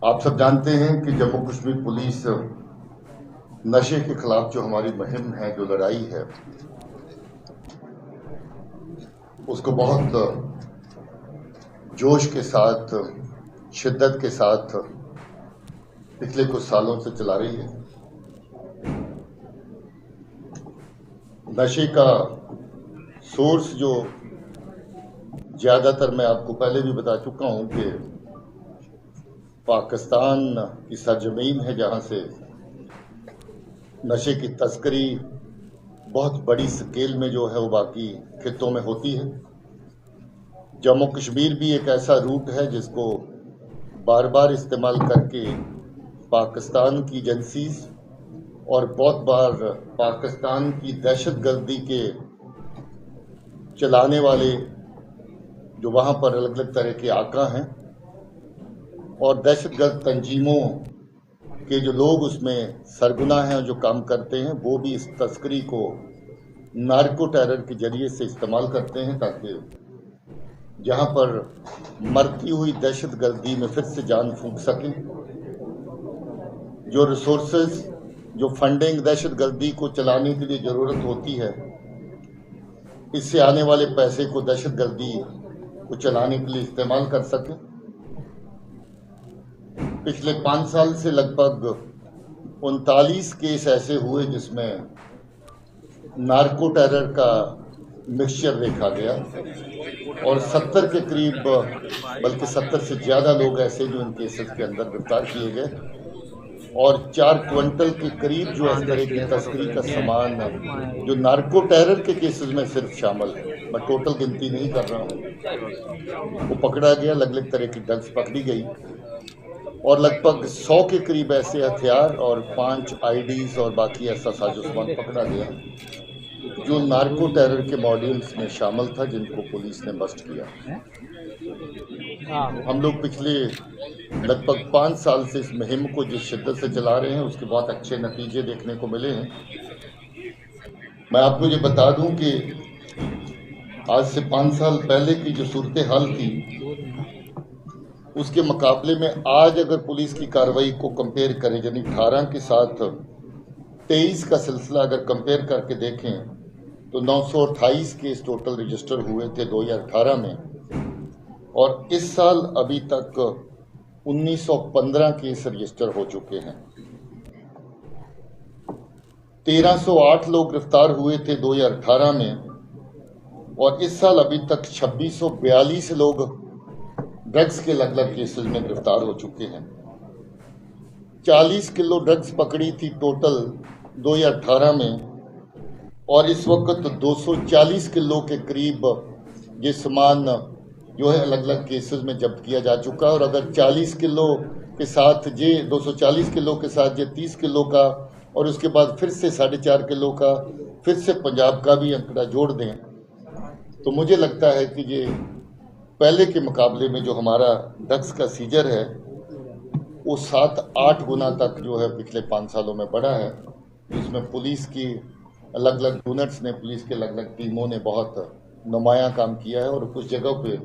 आप सब जानते हैं कि जम्मू कश्मीर पुलिस नशे के खिलाफ जो हमारी मुहिम है, जो लड़ाई है, उसको बहुत जोश के साथ, शिद्दत के साथ पिछले कुछ सालों से चला रही है। नशे का सोर्स जो ज्यादातर मैं आपको पहले भी बता चुका हूं कि पाकिस्तान की सरजमीन है, जहां से नशे की तस्करी बहुत बड़ी स्केल में जो है वो बाकी खित्तों में होती है। जम्मू कश्मीर भी एक ऐसा रूट है जिसको बार बार इस्तेमाल करके पाकिस्तान की एजेंसीज और बहुत बार पाकिस्तान की दहशतगर्दी के चलाने वाले जो वहां पर अलग अलग तरह के आका हैं और दहशतगर्द तंजीमों के जो लोग उसमें सरगुना हैं, जो काम करते हैं, वो भी इस तस्करी को नार्को टेरर के जरिए से इस्तेमाल करते हैं ताकि जहां पर मरती हुई दहशतगर्दी में फिर से जान फूंक सकें। जो रिसोर्सेज, जो फंडिंग दहशतगर्दी को चलाने के लिए जरूरत होती है, इससे आने वाले पैसे को दहशतगर्दी को चलाने के लिए इस्तेमाल कर सकें। पिछले 5 साल से लगभग 39 केस ऐसे हुए जिसमें नार्को टेरर का मिक्सचर देखा गया और 70 के करीब, बल्कि 70 से ज़्यादा लोग ऐसे जो इन केसेस के अंदर गिरफ्तार किए गए और 4 क्विंटल के करीब जो इस तरह की तस्करी का सामान जो नार्को टेरर के केसेस में सिर्फ शामिल है, मैं टोटल गिनती नहीं कर रहा हूँ, वो पकड़ा गया। अलग अलग तरह की ड्रग्स पकड़ी गई और लगभग 100 के करीब ऐसे हथियार और 5 आईडीज और बाकी ऐसा साजो सामान पकड़ा गया जो नार्को टेरर के मॉड्यूल्स में शामिल था, जिनको पुलिस ने बस्ट किया। हम लोग पिछले लगभग 5 साल से इस मुहिम को जिस शिद्दत से चला रहे हैं उसके बहुत अच्छे नतीजे देखने को मिले हैं। मैं आपको ये बता दूं कि आज से 5 साल पहले की जो सूरत हाल थी उसके मुकाबले में आज अगर पुलिस की कार्रवाई को कंपेयर करें, यानी 18 के साथ 23 का सिलसिला अगर कंपेयर करके देखें तो 928 केस टोटल रजिस्टर हुए थे 2018 में और इस साल अभी तक 1915 केस रजिस्टर हो चुके हैं। 1308 लोग गिरफ्तार हुए थे 2018 में और इस साल अभी तक 2642 लोग ड्रग्स के अलग अलग केसेस में गिरफ्तार हो चुके हैं। 40 किलो ड्रग्स पकड़ी थी टोटल 2018 में और इस वक्त 240 किलो के करीब ये सामान जो है अलग अलग केसेस में जब्त किया जा चुका है। और अगर 40 किलो के साथ ये 240 किलो के साथ ये 30 किलो का और उसके बाद फिर से 4.5 किलो का फिर से पंजाब का भी आंकड़ा जोड़ दें तो मुझे लगता है कि ये पहले के मुकाबले में जो हमारा ड्रग्स का सीजर है वो 7-8 गुना तक जो है पिछले 5 सालों में बढ़ा है। इसमें पुलिस की अलग अलग यूनिट्स ने, पुलिस के अलग अलग टीमों ने बहुत नुमायां काम किया है और कुछ जगहों पे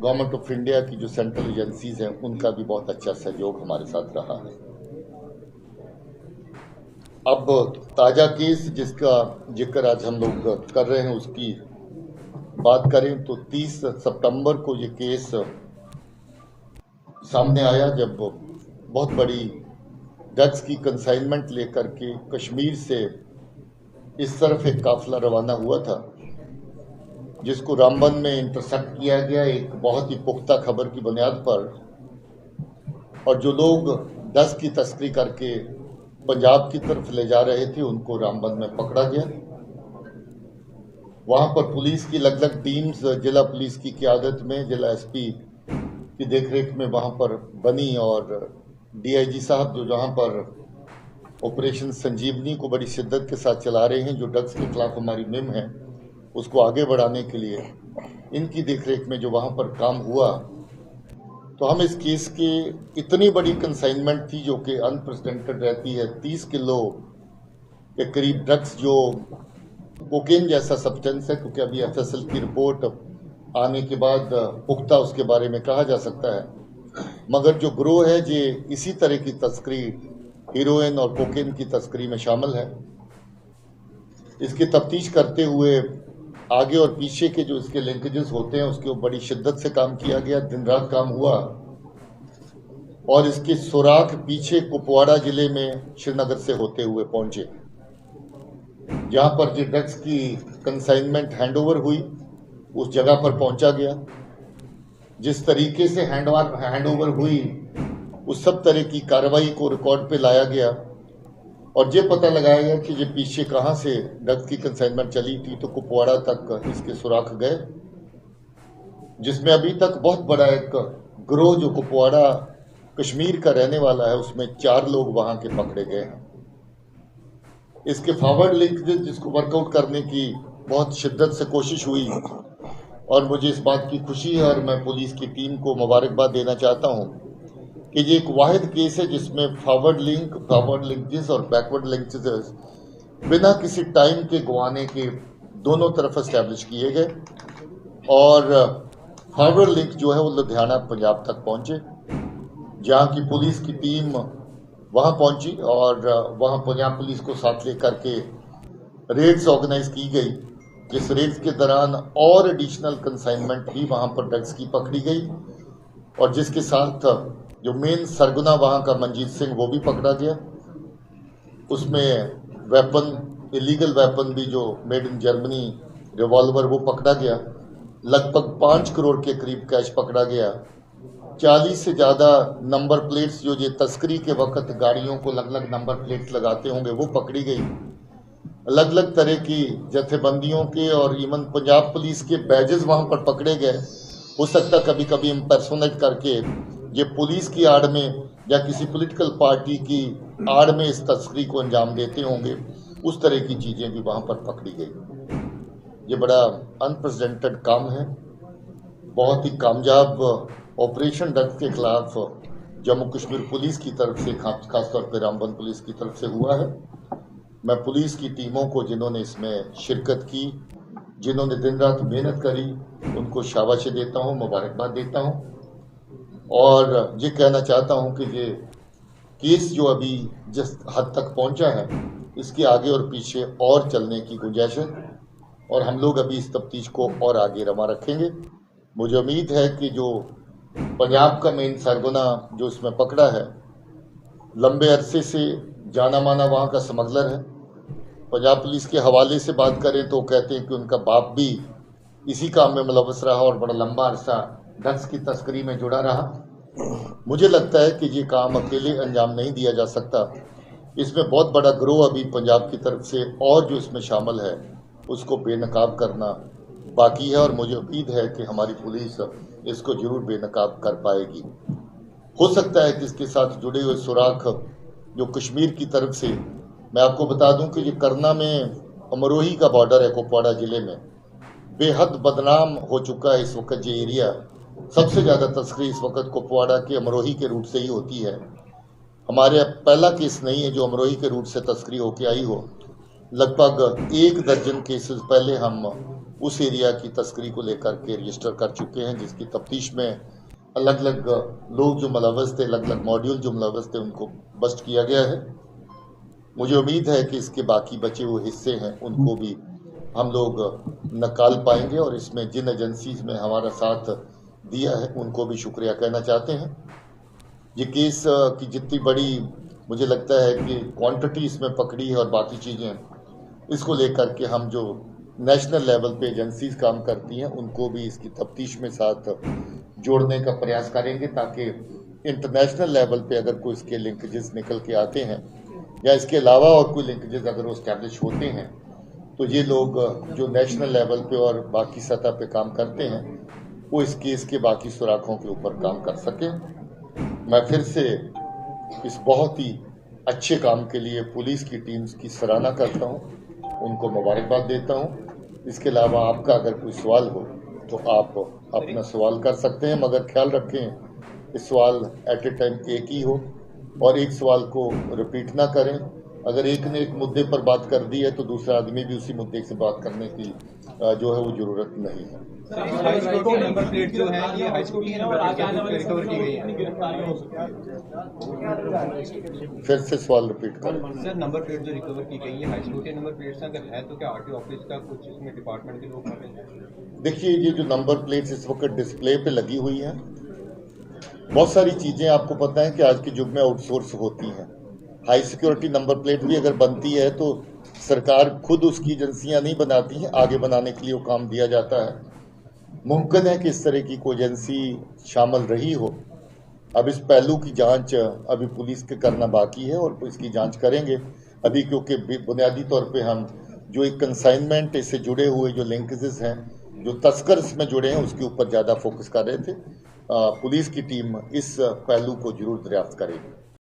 गवर्नमेंट ऑफ इंडिया की जो सेंट्रल एजेंसीज हैं उनका भी बहुत अच्छा सहयोग हमारे साथ रहा है। अब ताज़ा केस जिसका जिक्र आज हम लोग कर रहे हैं उसकी बात करें तो 30 सितंबर को ये केस सामने आया जब बहुत बड़ी ड्रग्स की कंसाइनमेंट लेकर के कश्मीर से इस तरफ एक काफिला रवाना हुआ था जिसको रामबन में इंटरसेप्ट किया गया एक बहुत ही पुख्ता खबर की बुनियाद पर और जो लोग ड्रग्स की तस्करी करके पंजाब की तरफ ले जा रहे थे उनको रामबन में पकड़ा गया। वहां पर पुलिस की अलग अलग टीम्स, जिला पुलिस की क़यादत में, जिला एसपी की देखरेख में वहां पर बनी और डीआईजी साहब जो जहां पर ऑपरेशन संजीवनी को बड़ी शिद्दत के साथ चला रहे हैं, जो ड्रग्स के खिलाफ हमारी मुहिम है उसको आगे बढ़ाने के लिए इनकी देखरेख में जो वहां पर काम हुआ तो हम इस केस की इतनी बड़ी कंसाइनमेंट थी जो कि अनप्रेसिडेंटेड रहती है। 30 किलो के करीब ड्रग्स जो कोकेन जैसा सब्सटेंस है, क्योंकि अभी एफएसएल की रिपोर्ट आने के बाद पुख्ता उसके बारे में कहा जा सकता है मगर जो ग्रोह है ये इसी तरह की तस्करी, हीरोइन और कोकेन की तस्करी में शामिल है। इसकी तफ्तीश करते हुए आगे और पीछे के जो इसके लिंकेजेस होते हैं उसके ऊपर बड़ी शिद्दत से काम किया गया, दिन रात काम हुआ और इसके सुराख पीछे कुपवाड़ा जिले में श्रीनगर से होते हुए पहुंचे, जहां पर जो ड्रग्स की कंसाइनमेंट हैंडओवर हुई उस जगह पर पहुंचा गया। जिस तरीके से हैंडओवर हुई उस सब तरह की कार्रवाई को रिकॉर्ड पे लाया गया और ये पता लगाया गया कि ये पीछे कहां से ड्रग्स की कंसाइनमेंट चली थी, तो कुपवाड़ा तक इसके सुराख गए, जिसमें अभी तक बहुत बड़ा एक ग्रोह जो कुपवाड़ा कश्मीर का रहने वाला है उसमें 4 लोग वहां के पकड़े गए हैं। इसके फॉरवर्ड लिंक जिसको वर्कआउट करने की बहुत शिद्दत से कोशिश हुई और मुझे इस बात की खुशी है और मैं पुलिस की टीम को मुबारकबाद देना चाहता हूं कि ये एक वाहिद केस है जिसमें फॉरवर्ड लिंकेज और बैकवर्ड लिंकेज बिना किसी टाइम के गंवाने के दोनों तरफ एस्टैब्लिश किए गए और फॉरवर्ड लिंक जो है वो लुधियाना पंजाब तक पहुंचे, जहां की पुलिस की टीम वहां पहुंची और वहां पंजाब पुलिस को साथ लेकर के रेड्स ऑर्गेनाइज की गई, जिस रेड्स के दौरान और एडिशनल कंसाइनमेंट भी वहां पर ड्रग्स की पकड़ी गई और जिसके साथ जो मेन सरगुना वहां का मंजीत सिंह वो भी पकड़ा गया। उसमें वेपन, इलीगल वेपन भी जो मेड इन जर्मनी रिवॉल्वर वो पकड़ा गया। लगभग 5 करोड़ के करीब कैश पकड़ा गया। 40 से ज़्यादा नंबर प्लेट्स जो ये तस्करी के वक्त गाड़ियों को अलग अलग नंबर प्लेट लगाते होंगे वो पकड़ी गई। अलग अलग तरह की जथेबंदियों के और इवन पंजाब पुलिस के बैजेस वहां पर पकड़े गए। हो सकता कभी कभी इम्पर्सोनेट करके ये पुलिस की आड़ में या किसी पॉलिटिकल पार्टी की आड़ में इस तस्करी को अंजाम देते होंगे, उस तरह की चीज़ें भी वहां पर पकड़ी गई। ये बड़ा अनप्रेसिडेंटेड काम है। बहुत ही कामयाब ऑपरेशन ड्रग्स के खिलाफ जम्मू कश्मीर पुलिस की तरफ से, खासतौर पर रामबन पुलिस की तरफ से हुआ है। मैं पुलिस की टीमों को जिन्होंने इसमें शिरकत की, जिन्होंने दिन रात मेहनत करी, उनको शाबाशी देता हूँ, मुबारकबाद देता हूँ और ये कहना चाहता हूँ कि ये केस जो अभी जिस हद तक पहुँचा है इसके आगे और पीछे और चलने की गुंजाइश है और हम लोग अभी इस तफ्तीश को और आगे रवा रखेंगे। मुझे उम्मीद है कि जो पंजाब का मेन सरगुना जो इसमें पकड़ा है, लंबे अरसे से जाना माना वहाँ का स्मगलर है। पंजाब पुलिस के हवाले से बात करें तो कहते हैं कि उनका बाप भी इसी काम में मुलव्वस रहा और बड़ा लंबा अरसा ड्रग्स की तस्करी में जुड़ा रहा। मुझे लगता है कि ये काम अकेले अंजाम नहीं दिया जा सकता। इसमें बहुत बड़ा ग्रोह अभी पंजाब की तरफ से और जो इसमें शामिल है उसको बेनकाब करना बाकी है और मुझे उम्मीद है कि हमारी पुलिस इसको जरूर बेनकाब कर पाएगी। हो सकता है कि इसके साथ जुड़े हुए सुराख जो कश्मीर की तरफ से, मैं आपको बता दूं कि ये करना में अमरोही का बॉर्डर है कुपवाड़ा जिले में, बेहद बदनाम हो चुका है इस वक्त ये एरिया। सबसे ज़्यादा तस्करी इस वक्त कुपवाड़ा के अमरोही के रूट से ही होती है। हमारे पहला केस नहीं है जो अमरोही के रूट से तस्करी होके आई हो। लगभग 1 दर्जन केसेस पहले हम उस एरिया की तस्करी को लेकर के रजिस्टर कर चुके हैं, जिसकी तफ्तीश में अलग अलग लोग जो मुलव्वस थे, अलग अलग मॉड्यूल जो मुलव्वस थे, उनको बस्ट किया गया है। मुझे उम्मीद है कि इसके बाकी बचे हुए हिस्से हैं उनको भी हम लोग निकाल पाएंगे और इसमें जिन एजेंसीज में हमारा साथ दिया है उनको भी शुक्रिया कहना चाहते हैं। ये केस की जितनी बड़ी मुझे लगता है कि क्वांटिटी इसमें पकड़ी है और बाकी चीज़ें, इसको लेकर के हम जो नेशनल लेवल पे एजेंसीज काम करती हैं उनको भी इसकी तफ्तीश में साथ जोड़ने का प्रयास करेंगे, ताकि इंटरनेशनल लेवल पे अगर कोई इसके लिंकेजेस निकल के आते हैं या इसके अलावा और कोई लिंकेजेस अगर वो इस्टेब्लिश होते हैं तो ये लोग जो नेशनल लेवल पे और बाकी सतह पे काम करते हैं वो इस केस के बाकी सुराखों के ऊपर काम कर सकें। मैं फिर से इस बहुत ही अच्छे काम के लिए पुलिस की टीम्स की सराहना करता हूं, उनको मुबारकबाद देता हूं। इसके अलावा आपका अगर कोई सवाल हो तो आप अपना सवाल कर सकते हैं, मगर ख्याल रखें इस सवाल एट ए टाइम एक ही हो और एक सवाल को रिपीट ना करें। अगर एक ने एक मुद्दे पर बात कर दी है तो दूसरा आदमी भी उसी मुद्दे से बात करने की जो है वो जरूरत नहीं है। नंबर प्लेट जो है ये हाई स्कूल की रिकवर की गई है। फिर से सवाल रिपीट करें सर, नंबर प्लेट जो रिकवर की गई है हाई स्कूल के नंबर प्लेट्स अगर है तो क्या आरटीओ ऑफिस का कुछ इसमें डिपार्टमेंट के लोग हैं? देखिए, ये जो नंबर प्लेट्स इस वक्त डिस्प्ले पे लगी हुई हैं, बहुत सारी चीजें आपको पता है कि आज के युग में आउटसोर्स होती हैं। हाई सिक्योरिटी नंबर प्लेट भी अगर बनती है तो सरकार खुद उसकी एजेंसियां नहीं बनाती हैं, आगे बनाने के लिए वो काम दिया जाता है। मुमकिन है कि इस तरह की कोई एजेंसी शामिल रही हो। अब इस पहलू की जांच अभी पुलिस के करना बाकी है और इसकी जांच करेंगे अभी, क्योंकि बुनियादी तौर पे हम जो एक कंसाइनमेंट इससे जुड़े हुए जो लिंकेजेस हैं, जो तस्कर इसमें जुड़े हैं, उसके ऊपर ज़्यादा फोकस कर रहे थे। पुलिस की टीम इस पहलू को जरूर दरियाफ्त करेगी।